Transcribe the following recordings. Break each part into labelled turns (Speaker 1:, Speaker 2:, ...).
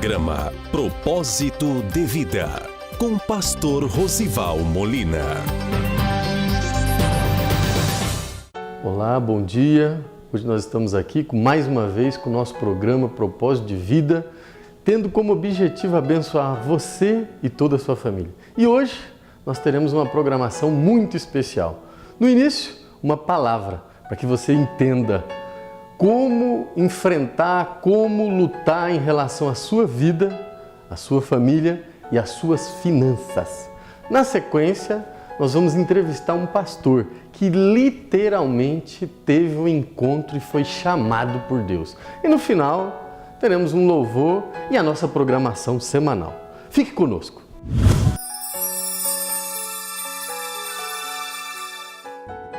Speaker 1: Programa Propósito de Vida, com Pastor Rosival Molina.
Speaker 2: Olá, bom dia. Hoje nós estamos aqui mais uma vez com o nosso programa Propósito de Vida, tendo como objetivo abençoar você e toda a sua família. E hoje nós teremos uma programação muito especial. No início, uma palavra para que você entenda como enfrentar, como lutar em relação à sua vida, à sua família e às suas finanças. Na sequência, nós vamos entrevistar um pastor que literalmente teve um encontro e foi chamado por Deus. E no final, teremos um louvor e a nossa programação semanal. Fique conosco.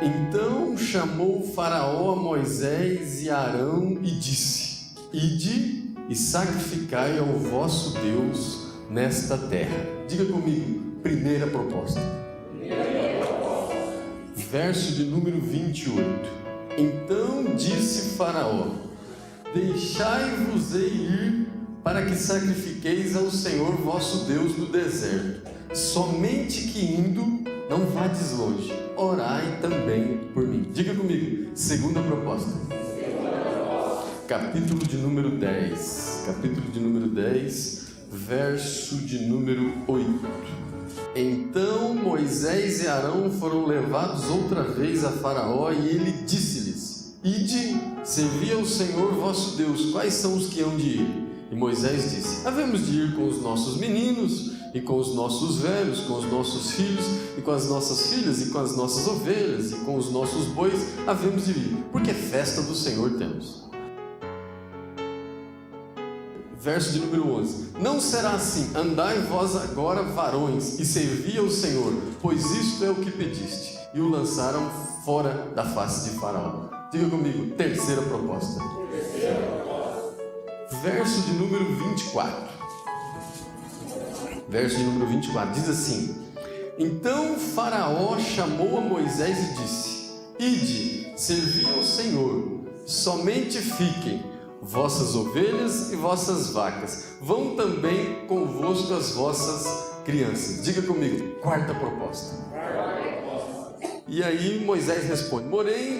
Speaker 2: Então chamou o Faraó a Moisés e Arão e disse: Ide e sacrificai ao vosso Deus nesta terra. Diga comigo, primeira proposta. Verso de número 28. Então disse Faraó: Deixai-vos ir para que sacrifiqueis ao Senhor vosso Deus no deserto. Somente que indo, não vades longe. Orai também por mim. Diga comigo, segunda proposta. Capítulo de número 10. Capítulo de número 10, verso de número 8. Então Moisés e Arão foram levados outra vez a Faraó e ele disse-lhes: Ide, servi ao Senhor vosso Deus. Quais são os que hão de ir? E Moisés disse: Havemos de ir com os nossos meninos, e com os nossos velhos, com os nossos filhos, e com as nossas filhas, e com as nossas ovelhas, e com os nossos bois, havemos de ir, porque festa do Senhor temos. Verso de número 11. Não será assim, andai vós agora varões, e servi ao Senhor, pois isto é o que pediste. E o lançaram fora da face de Faraó. Diga comigo, terceira proposta. Verso de número 24. Verso de número 24, diz assim: Então Faraó chamou a Moisés e disse: Ide, servi ao Senhor, somente fiquem vossas ovelhas e vossas vacas, vão também convosco as vossas crianças. Diga comigo, quarta proposta. E aí Moisés responde: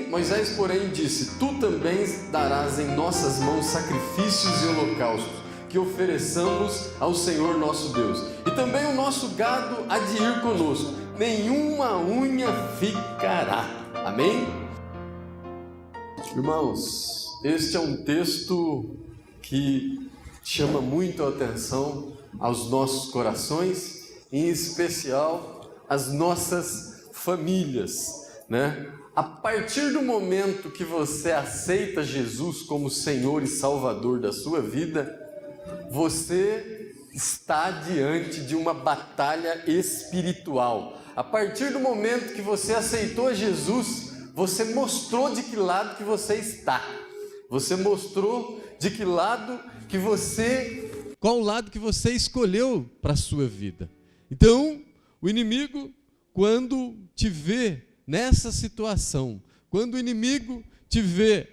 Speaker 2: Moisés, porém, disse: Tu também darás em nossas mãos sacrifícios e holocaustos, que ofereçamos ao Senhor nosso Deus. E também o nosso gado há de ir conosco, nenhuma unha ficará. Amém? Irmãos, este é um texto que chama muito a atenção aos nossos corações, em especial às nossas famílias, né? A partir do momento que você aceita Jesus como Senhor e Salvador da sua vida, você está diante de uma batalha espiritual. A partir do momento que você aceitou Jesus, você mostrou de que lado que você está. Você mostrou de que lado que você... Qual lado que você escolheu para a sua vida. Então, o inimigo, quando te vê nessa situação, quando o inimigo te vê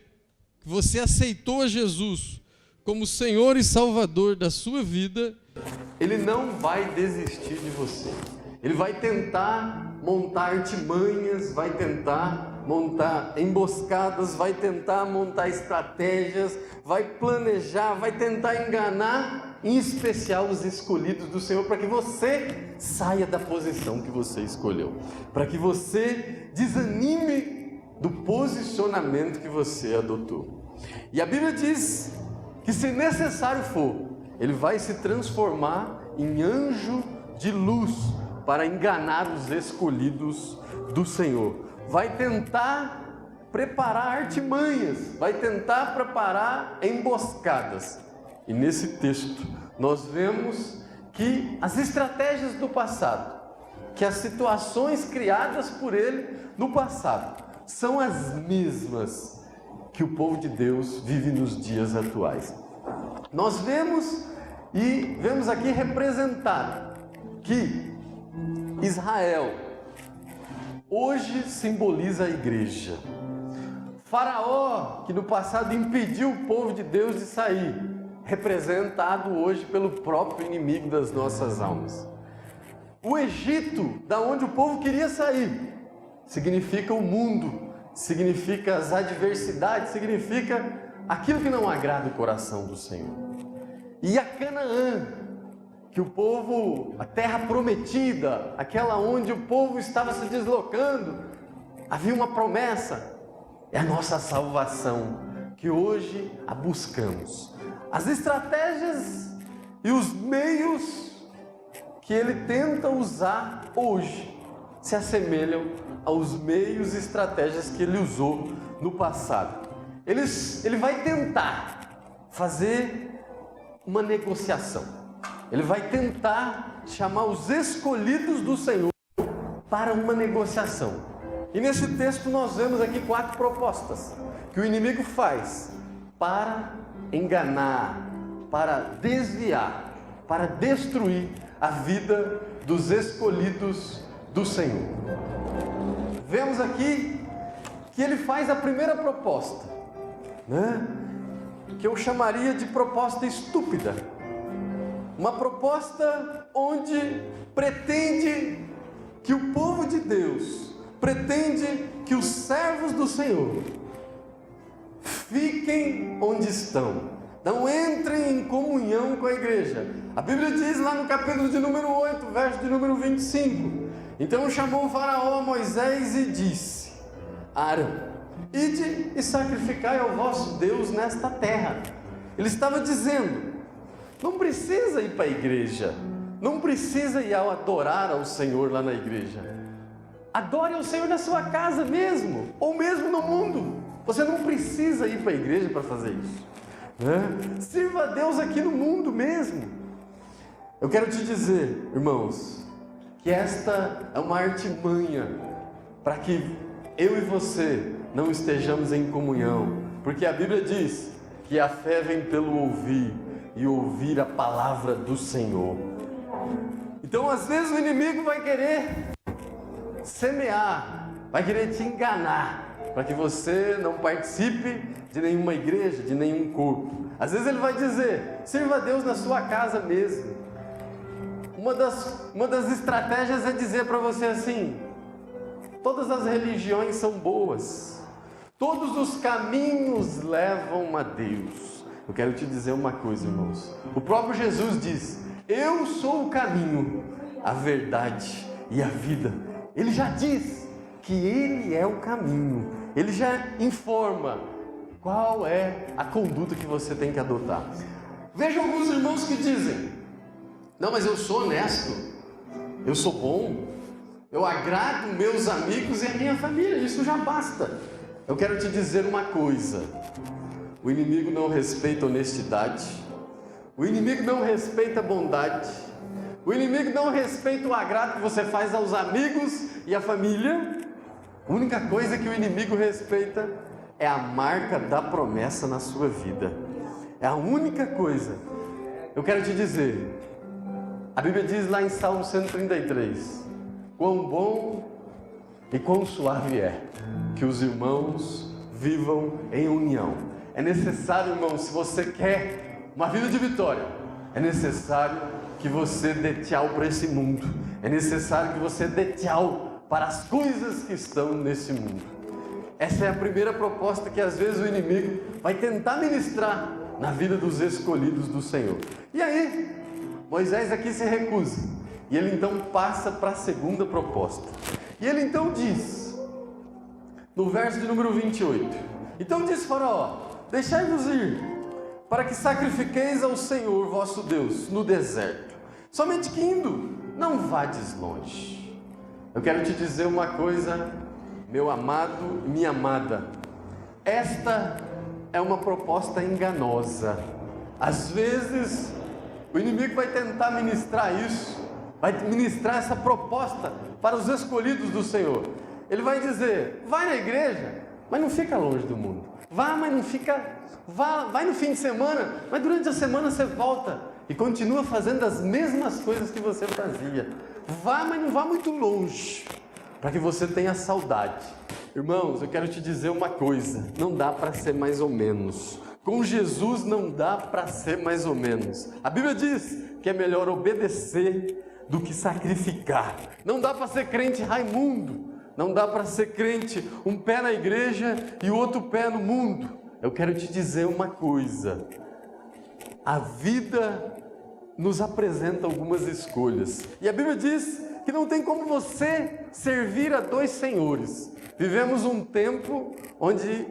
Speaker 2: que você aceitou Jesus como Senhor e Salvador da sua vida, ele não vai desistir de você. Ele vai tentar montar artimanhas, vai tentar montar emboscadas, vai tentar montar estratégias, vai planejar, vai tentar enganar, em especial os escolhidos do Senhor, para que você saia da posição que você escolheu, para que você desanime do posicionamento que você adotou. E a Bíblia diz que, se necessário for, ele vai se transformar em anjo de luz para enganar os escolhidos do Senhor. Vai tentar preparar artimanhas, vai tentar preparar emboscadas. E nesse texto nós vemos que as estratégias do passado, que as situações criadas por ele no passado, são as mesmas que o povo de Deus vive nos dias atuais. Nós vemos aqui representado que Israel hoje simboliza a igreja. Faraó, que no passado impediu o povo de Deus de sair, representado hoje pelo próprio inimigo das nossas almas. O Egito, da onde o povo queria sair, significa o mundo, significa as adversidades, significa aquilo que não agrada o coração do Senhor. E a Canaã, que o povo, a terra prometida, aquela onde o povo estava se deslocando, havia uma promessa, é a nossa salvação, que hoje a buscamos. As estratégias e os meios que ele tenta usar hoje se assemelham aos meios e estratégias que ele usou no passado. Ele vai tentar fazer uma negociação. Ele vai tentar chamar os escolhidos do Senhor para uma negociação. E nesse texto nós vemos aqui 4 propostas que o inimigo faz para enganar, para desviar, para destruir a vida dos escolhidos do Senhor. Vemos aqui que ele faz a primeira proposta, que eu chamaria de proposta estúpida. Uma proposta onde pretende que o povo de Deus, pretende que os servos do Senhor fiquem onde estão. Não entrem em comunhão com a igreja. A Bíblia diz lá no capítulo de número 8, verso de número 25. Então chamou o faraó a Moisés e disse: Arão, ide e sacrificai ao vosso Deus nesta terra. Ele estava dizendo, não precisa ir para a igreja, não precisa ir adorar ao Senhor lá na igreja. Adore ao Senhor na sua casa mesmo, ou mesmo no mundo. Você não precisa ir para a igreja para fazer isso. Sirva a Deus aqui no mundo mesmo. Eu quero te dizer, irmãos, que esta é uma artimanha para que eu e você não estejamos em comunhão, porque a Bíblia diz que a fé vem pelo ouvir e ouvir a palavra do Senhor. Então às vezes o inimigo vai querer semear, vai querer te enganar, para que você não participe de nenhuma igreja, de nenhum corpo. Às vezes ele vai dizer, sirva a Deus na sua casa mesmo. Uma das estratégias é dizer para você assim, todas as religiões são boas, todos os caminhos levam a Deus. Eu quero te dizer uma coisa, irmãos. O próprio Jesus diz, eu sou o caminho, a verdade e a vida. Ele já diz que Ele é o caminho. Ele já informa qual é a conduta que você tem que adotar. Veja alguns irmãos que dizem, não, mas eu sou honesto, eu sou bom, eu agrado meus amigos e a minha família, isso já basta. Eu quero te dizer uma coisa, o inimigo não respeita a honestidade, o inimigo não respeita a bondade, o inimigo não respeita o agrado que você faz aos amigos e à família. A única coisa que o inimigo respeita é a marca da promessa na sua vida. É a única coisa. Eu quero te dizer, a Bíblia diz lá em Salmo 133, quão bom e quão suave é que os irmãos vivam em união. É necessário, irmão, se você quer uma vida de vitória, é necessário que você dê tchau para esse mundo. É necessário que você dê tchau para as coisas que estão nesse mundo. Essa é a primeira proposta que às vezes o inimigo vai tentar ministrar na vida dos escolhidos do Senhor. E aí, Moisés aqui se recusa. E ele então passa para a segunda proposta. E ele então diz, no verso de número 28, então diz Faraó, deixai-vos ir, para que sacrifiqueis ao Senhor vosso Deus no deserto. Somente que indo, não vades longe. Eu quero te dizer uma coisa, meu amado, minha amada. Esta é uma proposta enganosa. Às vezes, o inimigo vai tentar ministrar isso, vai ministrar essa proposta para os escolhidos do Senhor. Ele vai dizer, vai na igreja, mas não fica longe do mundo. Vá, mas não fica... Vai no fim de semana, mas durante a semana você volta e continua fazendo as mesmas coisas que você fazia. Vá, mas não vá muito longe, para que você tenha saudade. Irmãos, eu quero te dizer uma coisa, não dá para ser mais ou menos. Com Jesus não dá para ser mais ou menos. A Bíblia diz que é melhor obedecer do que sacrificar. Não dá para ser crente Raimundo. Não dá para ser crente um pé na igreja e o outro pé no mundo. Eu quero te dizer uma coisa. A vida nos apresenta algumas escolhas. E a Bíblia diz que não tem como você servir a dois senhores. Vivemos um tempo onde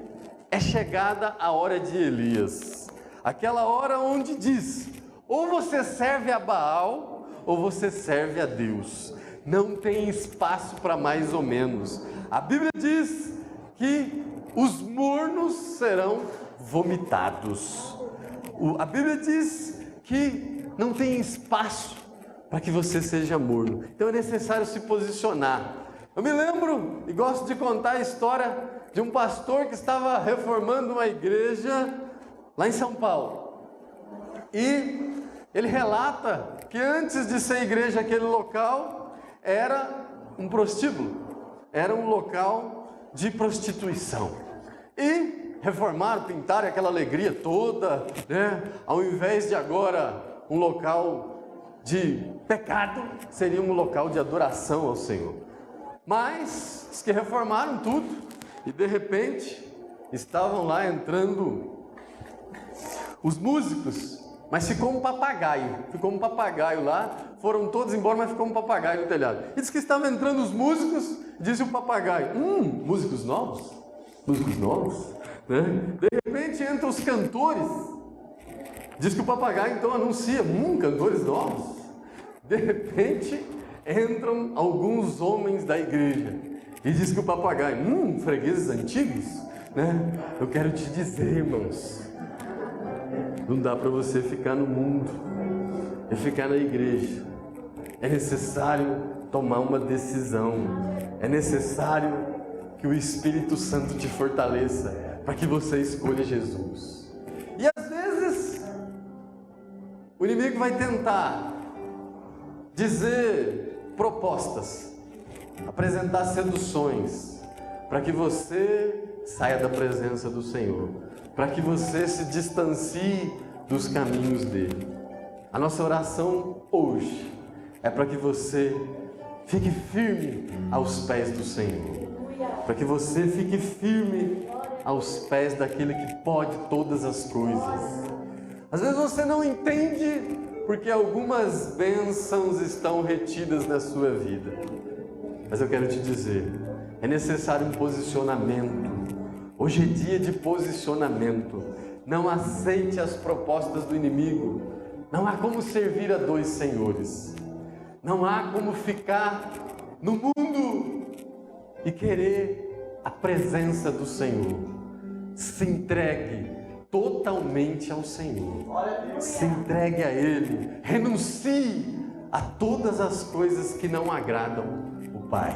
Speaker 2: é chegada a hora de Elias. Aquela hora onde diz, ou você serve a Baal, ou você serve a Deus. Não tem espaço para mais ou menos. A Bíblia diz que os mornos serão vomitados. A Bíblia diz que não tem espaço para que você seja morno. Então é necessário se posicionar. Eu me lembro e gosto de contar a história de um pastor que estava reformando uma igreja lá em São Paulo. E ele relata que antes de ser igreja aquele local era um prostíbulo, era um local de prostituição. E reformaram, pintaram aquela alegria toda, né? Ao invés de agora um local de pecado, seria um local de adoração ao Senhor. Mas os que reformaram tudo e de repente estavam lá entrando os músicos, mas ficou um papagaio lá, foram todos embora, mas ficou um papagaio no telhado. E diz que estavam entrando os músicos, disse o papagaio, músicos novos, né? De repente entram os cantores, diz que o papagaio então anuncia, cantores novos. De repente entram alguns homens da igreja, e diz que o papagaio, fregueses antigos, né? Eu quero te dizer, irmãos, não dá para você ficar no mundo e ficar na igreja. É necessário tomar uma decisão. É necessário que o Espírito Santo te fortaleça para que você escolha Jesus. E às vezes o inimigo vai tentar dizer propostas, apresentar seduções para que você saia da presença do Senhor, para que você se distancie dos caminhos dele. A nossa oração hoje é para que você fique firme aos pés do Senhor, para que você fique firme aos pés daquele que pode todas as coisas. Às vezes você não entende porque algumas bênçãos estão retidas na sua vida, mas eu quero te dizer, é necessário um posicionamento. Hoje é dia de posicionamento. Não aceite as propostas do inimigo. Não há como servir a dois senhores. Não há como ficar no mundo e querer a presença do Senhor. Se entregue totalmente ao Senhor. Se entregue a Ele. Renuncie a todas as coisas que não agradam o Pai.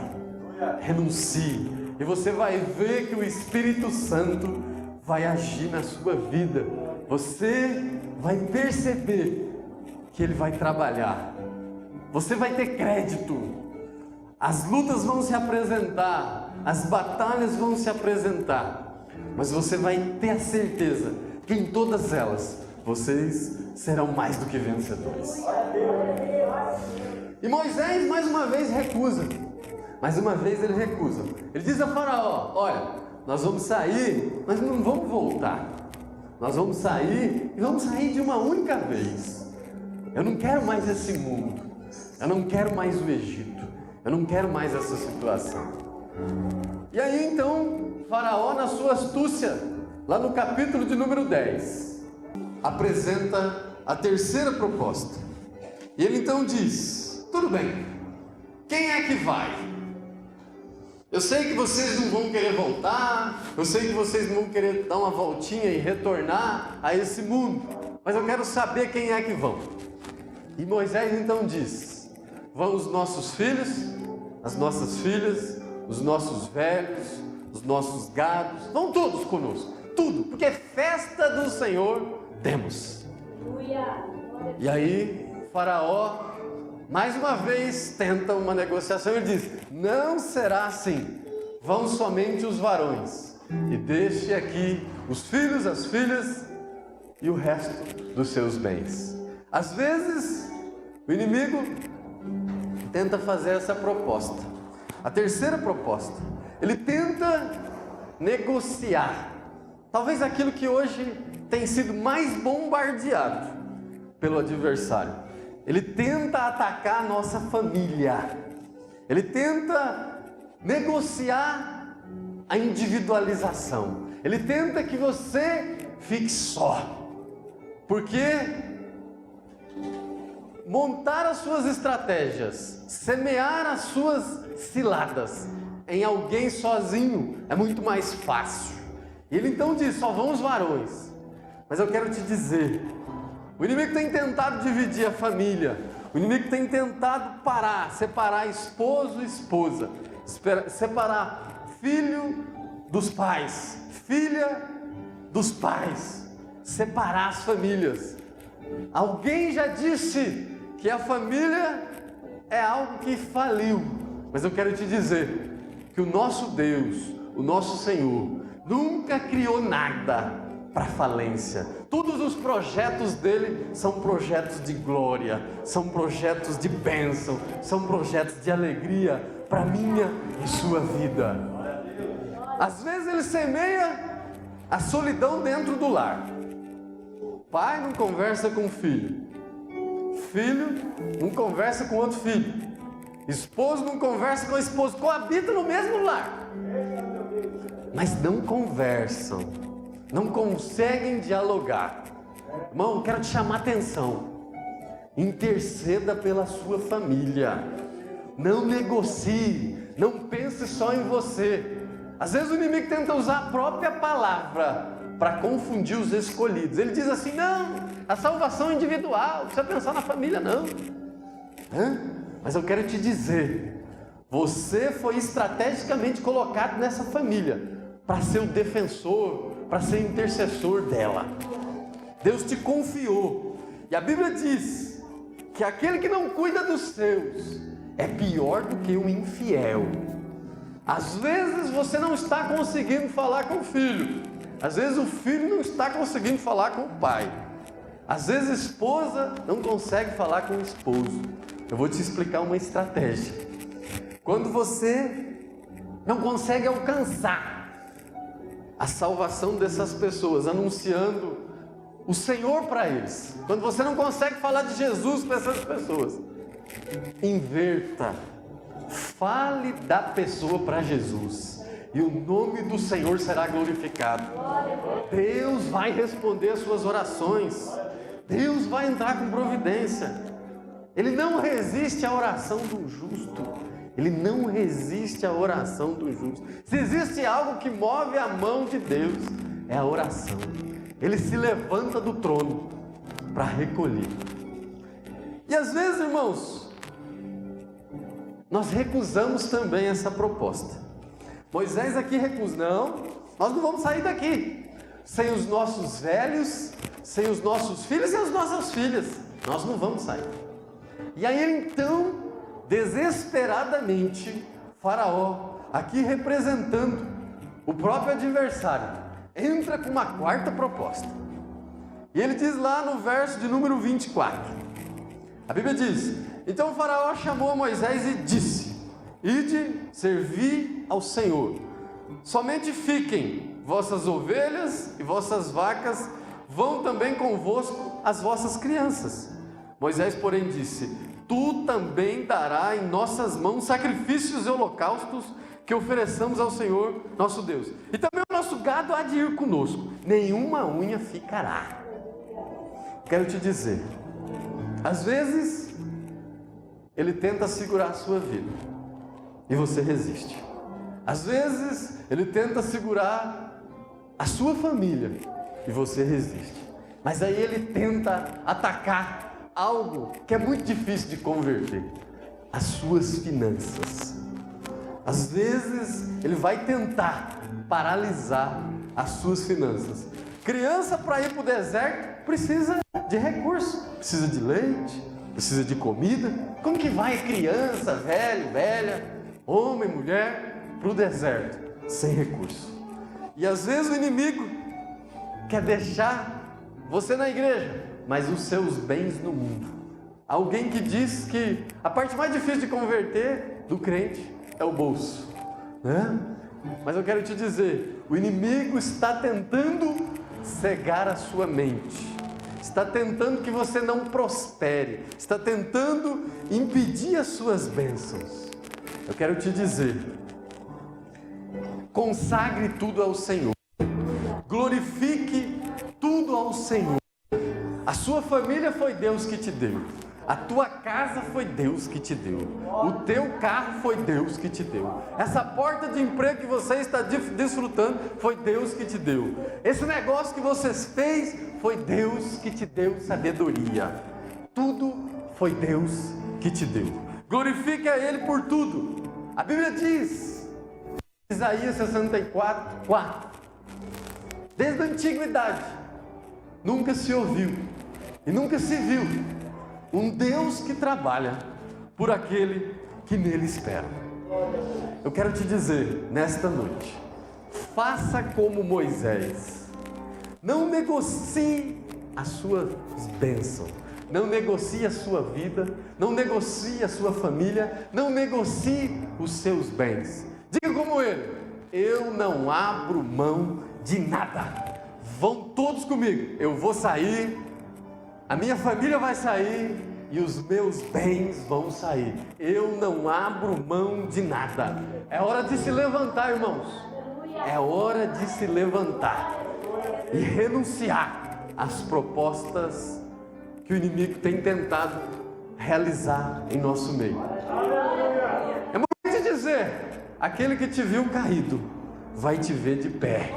Speaker 2: Renuncie. E você vai ver que o Espírito Santo vai agir na sua vida. Você vai perceber que Ele vai trabalhar. Você vai ter crédito. As lutas vão se apresentar. As batalhas vão se apresentar. Mas você vai ter a certeza que em todas elas, vocês serão mais do que vencedores. E Moisés mais uma vez recusa. Mais uma vez ele recusa. Ele diz a Faraó, olha, nós vamos sair, mas não vamos voltar. Nós vamos sair e vamos sair de uma única vez. Eu não quero mais esse mundo. Eu não quero mais o Egito. Eu não quero mais essa situação. E aí então, Faraó, na sua astúcia, lá no capítulo de número 10, apresenta a terceira proposta. E ele então diz, tudo bem, quem é que vai? Eu sei que vocês não vão querer voltar, eu sei que vocês não vão querer dar uma voltinha e retornar a esse mundo, mas eu quero saber quem é que vão. E Moisés então diz, vão os nossos filhos, as nossas filhas, os nossos velhos, os nossos gados, vão todos conosco, tudo, porque festa do Senhor temos. E aí Faraó mais uma vez tenta uma negociação. Ele diz, não será assim, vão somente os varões e deixe aqui os filhos, as filhas e o resto dos seus bens. Às vezes, o inimigo tenta fazer essa proposta. A terceira proposta, ele tenta negociar. Talvez aquilo que hoje tem sido mais bombardeado pelo adversário. Ele tenta atacar a nossa família. Ele tenta negociar a individualização. Ele tenta que você fique só. Porque montar as suas estratégias, semear as suas ciladas em alguém sozinho é muito mais fácil. E ele então diz: só vão os varões. Mas eu quero te dizer, o inimigo tem tentado dividir a família, o inimigo tem tentado separar esposo e esposa, separar filho dos pais, filha dos pais, separar as famílias. Alguém já disse que a família é algo que faliu, mas eu quero te dizer que o nosso Deus, o nosso Senhor, nunca criou nada para falência. Todos os projetos dele são projetos de glória, são projetos de bênção, são projetos de alegria para minha e sua vida. Às vezes ele semeia a solidão dentro do lar. Pai não conversa com o filho, filho não conversa com outro filho, esposo não conversa com a esposa, coabitam no mesmo lar, mas não conversam, não conseguem dialogar. Irmão, quero te chamar a atenção. Interceda pela sua família. Não negocie, não pense só em você. Às vezes o inimigo tenta usar a própria palavra para confundir os escolhidos. Ele diz assim: não, a salvação é individual, não precisa pensar na família não. Mas eu quero te dizer, você foi estrategicamente colocado nessa família para ser o defensor, para ser intercessor dela. Deus te confiou. E a Bíblia diz que aquele que não cuida dos seus é pior do que o infiel. Às vezes você não está conseguindo falar com o filho. Às vezes o filho não está conseguindo falar com o pai. Às vezes a esposa não consegue falar com o esposo. Eu vou te explicar uma estratégia. Quando você não consegue alcançar a salvação dessas pessoas, anunciando o Senhor para eles, quando você não consegue falar de Jesus para essas pessoas, inverta, fale da pessoa para Jesus, e o nome do Senhor será glorificado. Deus vai responder as suas orações, Deus vai entrar com providência. Ele não resiste à oração do justo. Ele não resiste à oração do justo. Se existe algo que move a mão de Deus, é a oração. Ele se levanta do trono para recolher. E às vezes, irmãos, nós recusamos também essa proposta. Moisés aqui recusa: não, nós não vamos sair daqui sem os nossos velhos, sem os nossos filhos e as nossas filhas. Nós não vamos sair. E aí então, desesperadamente, Faraó, aqui representando o próprio adversário, entra com uma quarta proposta. E ele diz lá no verso de número 24, a Bíblia diz: então o Faraó chamou a Moisés e disse: ide servir ao Senhor, somente fiquem vossas ovelhas e vossas vacas, vão também convosco as vossas crianças. Moisés, porém, disse: tu também darás em nossas mãos sacrifícios e holocaustos que ofereçamos ao Senhor nosso Deus. E também o nosso gado há de ir conosco, nenhuma unha ficará. Quero te dizer, às vezes ele tenta segurar a sua vida e você resiste. Às vezes ele tenta segurar a sua família e você resiste. Mas aí ele tenta atacar algo que é muito difícil de converter: as suas finanças. Às vezes ele vai tentar paralisar as suas finanças. Criança, para ir para o deserto, precisa de recurso, precisa de leite, precisa de comida. Como que vai criança, velho, velha, homem, mulher, para o deserto sem recurso? E às vezes o inimigo quer deixar você na igreja, mas os seus bens no mundo. Alguém que diz que a parte mais difícil de converter do crente é o bolso, né? Mas eu quero te dizer, o inimigo está tentando cegar a sua mente, está tentando que você não prospere, está tentando impedir as suas bênçãos. Eu quero te dizer, consagre tudo ao Senhor, glorifique tudo ao Senhor. A sua família foi Deus que te deu. A tua casa foi Deus que te deu. O teu carro foi Deus que te deu. Essa porta de emprego que você está desfrutando foi Deus que te deu. Esse negócio que você fez foi Deus que te deu sabedoria. Tudo foi Deus que te deu. Glorifique a Ele por tudo. A Bíblia diz, Isaías 64:4, desde a antiguidade nunca se ouviu e nunca se viu um Deus que trabalha por aquele que nele espera. Eu quero te dizer, nesta noite, faça como Moisés. Não negocie as suas bênçãos. Não negocie a sua vida. Não negocie a sua família. Não negocie os seus bens. Diga como ele: eu não abro mão de nada. Vão todos comigo. Eu vou sair, a minha família vai sair e os meus bens vão sair. Eu não abro mão de nada. É hora de se levantar, irmãos. É hora de se levantar e renunciar às propostas que o inimigo tem tentado realizar em nosso meio. É muito de dizer, aquele que te viu caído vai te ver de pé.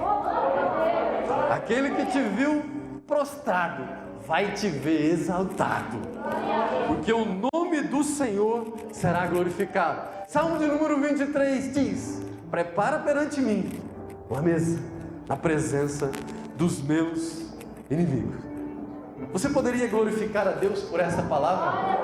Speaker 2: Aquele que te viu prostrado vai te ver exaltado, porque o nome do Senhor será glorificado. Salmo de número 23 diz: prepara perante mim uma mesa na presença dos meus inimigos. Você poderia glorificar a Deus por essa palavra?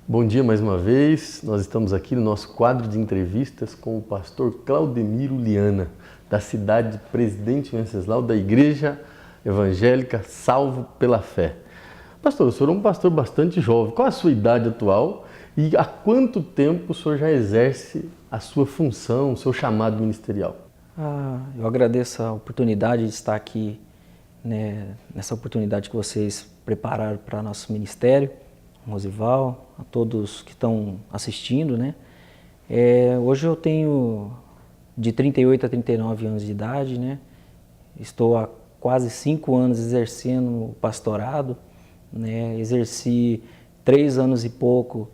Speaker 2: Bom dia mais uma vez, nós estamos aqui no nosso quadro de entrevistas com o pastor Claudemiro Liana, da cidade de Presidente Venceslau, da Igreja Evangélica Salvo pela Fé. Pastor, o senhor é um pastor bastante jovem, qual a sua idade atual e há quanto tempo o senhor já exerce a sua função, o seu chamado ministerial?
Speaker 3: Eu agradeço a oportunidade de estar aqui, nessa oportunidade que vocês prepararam para nosso ministério, Rosival, a todos que estão assistindo, né? Hoje eu tenho de 38 a 39 anos de idade, né? Estou há quase 5 anos exercendo o pastorado, né? Exerci 3 anos e pouco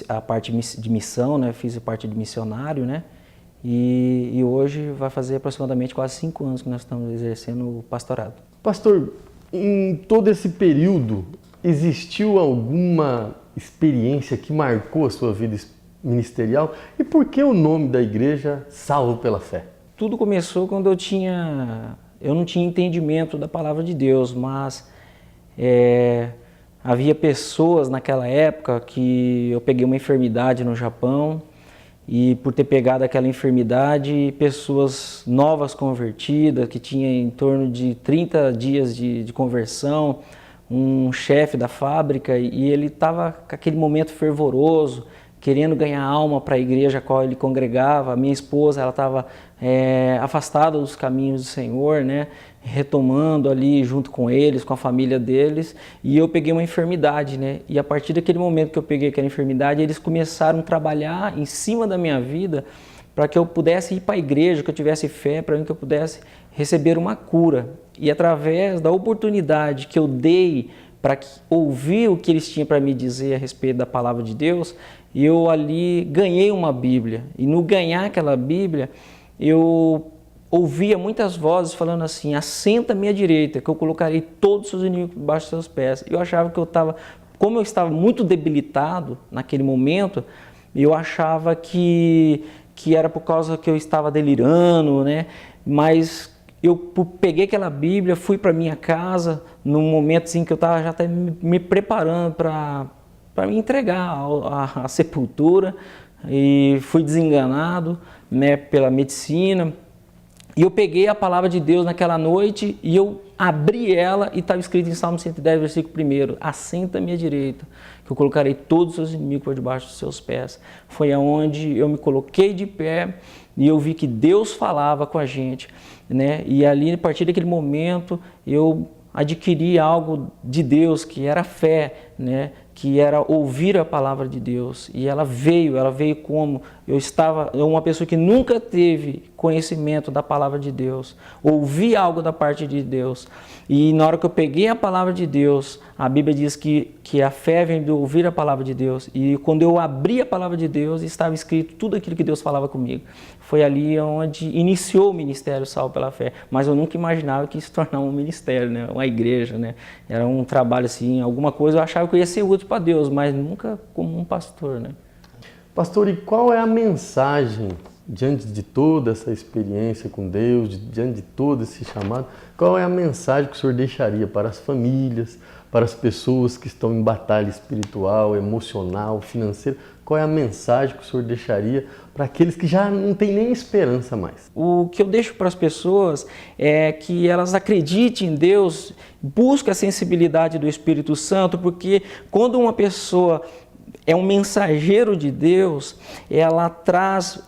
Speaker 3: a parte de missão, né? Fiz a parte de missionário, né? E hoje vai fazer aproximadamente quase 5 anos que nós estamos exercendo o pastorado.
Speaker 2: Pastor, em todo esse período, existiu alguma experiência que marcou a sua vida ministerial? E por que o nome da igreja Salvo pela Fé?
Speaker 3: Tudo começou quando eu não tinha entendimento da palavra de Deus, mas havia pessoas naquela época que eu peguei uma enfermidade no Japão e por ter pegado aquela enfermidade, pessoas novas convertidas, que tinham em torno de 30 dias de conversão, um chefe da fábrica, e ele estava com aquele momento fervoroso, querendo ganhar alma para a igreja a qual ele congregava. A minha esposa, ela estava afastada dos caminhos do Senhor, né? Retomando ali junto com eles, com a família deles, e eu peguei uma enfermidade, né? E a partir daquele momento que eu peguei aquela enfermidade, eles começaram a trabalhar em cima da minha vida para que eu pudesse ir para a igreja, que eu tivesse fé, para que eu pudesse receber uma cura. E através da oportunidade que eu dei para ouvir o que eles tinham para me dizer a respeito da palavra de Deus, eu ali ganhei uma Bíblia. E no ganhar aquela Bíblia, eu ouvia muitas vozes falando assim: assenta à minha direita, que eu colocarei todos os seus inimigos debaixo dos seus pés. Eu achava que como eu estava muito debilitado naquele momento, eu achava que era por causa que eu estava delirando, né? Mas eu peguei aquela Bíblia, fui para minha casa, num momento assim que eu estava já até me preparando para para me entregar à sepultura, e fui desenganado, né, pela medicina. E eu peguei a palavra de Deus naquela noite e eu abri ela e estava escrito em Salmo 110, versículo 1: assenta à minha direita, que eu colocarei todos os seus inimigos por debaixo dos seus pés. Foi aonde eu me coloquei de pé e eu vi que Deus falava com a gente, né? E ali, a partir daquele momento, eu adquiri algo de Deus, que era fé, né? Que era ouvir a palavra de Deus. E ela veio como uma pessoa que nunca teve conhecimento da palavra de Deus, ouvi algo da parte de Deus. E na hora que eu peguei a palavra de Deus, a Bíblia diz que a fé vem de ouvir a palavra de Deus. E quando eu abri a palavra de Deus, estava escrito tudo aquilo que Deus falava comigo. Foi ali onde iniciou o ministério Salvo pela Fé. Mas eu nunca imaginava que ia se tornar um ministério, né? Uma igreja, né? Era um trabalho assim, alguma coisa eu achava que eu ia ser útil para Deus, mas nunca como um pastor, né?
Speaker 4: Pastor, e qual é a mensagem diante de toda essa experiência com Deus, diante de todo esse chamado? Qual é a mensagem que o senhor deixaria para as famílias, para as pessoas que estão em batalha espiritual, emocional, financeira? Qual é a mensagem que o senhor deixaria para aqueles que já não têm nem esperança mais?
Speaker 3: O que eu deixo para as pessoas é que elas acreditem em Deus, busquem a sensibilidade do Espírito Santo, porque quando uma pessoa é um mensageiro de Deus, ela traz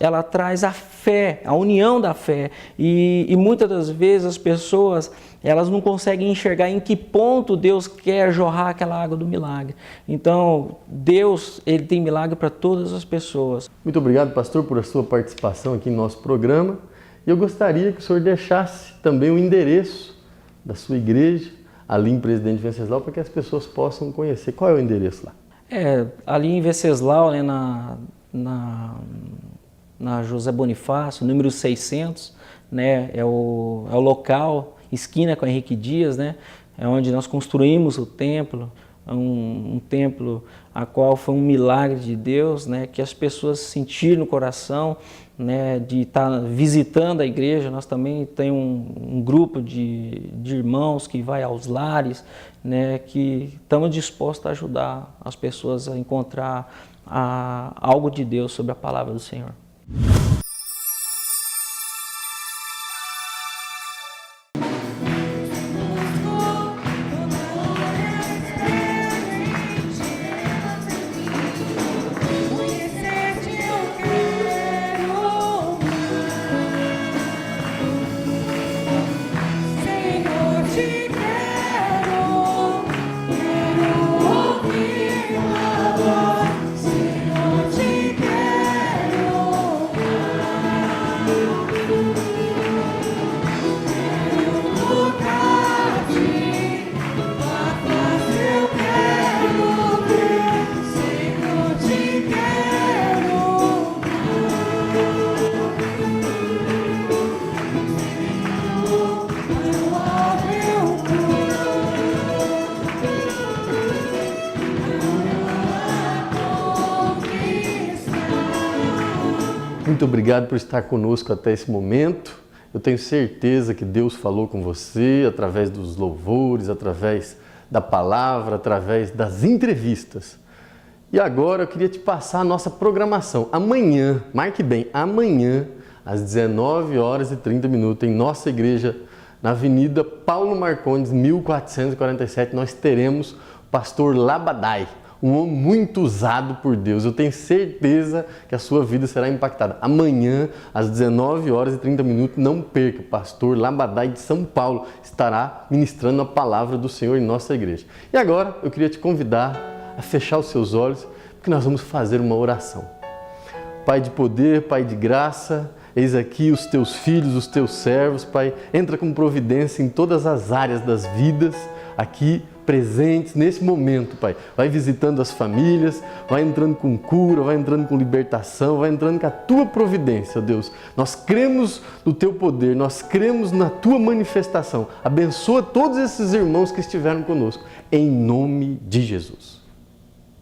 Speaker 3: a fé, a união da fé. E muitas das vezes as pessoas, elas não conseguem enxergar em que ponto Deus quer jorrar aquela água do milagre. Então, Deus, Ele tem milagre para todas as pessoas.
Speaker 4: Muito obrigado, pastor, por a sua participação aqui no nosso programa. E eu gostaria que o senhor deixasse também o endereço da sua igreja, ali em Presidente Venceslau, para que as pessoas possam conhecer. Qual é o endereço lá?
Speaker 3: Ali em Venceslau, né, na José Bonifácio, número 600, né, é o local, esquina com Henrique Dias, né, é onde nós construímos o templo, um templo a qual foi um milagre de Deus, né, que as pessoas sentiram no coração, né, de estar visitando a igreja. Nós também temos um grupo de irmãos que vai aos lares, né, que estamos dispostos a ajudar as pessoas a encontrar algo de Deus sobre a palavra do Senhor.
Speaker 4: Muito obrigado por estar conosco até esse momento. Eu tenho certeza que Deus falou com você através dos louvores, através da palavra, através das entrevistas. E agora eu queria te passar a nossa programação. Amanhã, marque bem, amanhã, às 19h30, em nossa igreja, na Avenida Paulo Marcondes, 1447, nós teremos o pastor Labadai, um homem muito usado por Deus. Eu tenho certeza que a sua vida será impactada. Amanhã, às 19h30, não perca, o pastor Labadai de São Paulo estará ministrando a palavra do Senhor em nossa igreja. E agora, eu queria te convidar a fechar os seus olhos, porque nós vamos fazer uma oração. Pai de poder, Pai de graça, eis aqui os teus filhos, os teus servos, Pai, entra com providência em todas as áreas das vidas, aqui presentes nesse momento, Pai. Vai visitando as famílias, vai entrando com cura, vai entrando com libertação, vai entrando com a Tua providência, Deus. Nós cremos no Teu poder, nós cremos na Tua manifestação. Abençoa todos esses irmãos que estiveram conosco, em nome de Jesus.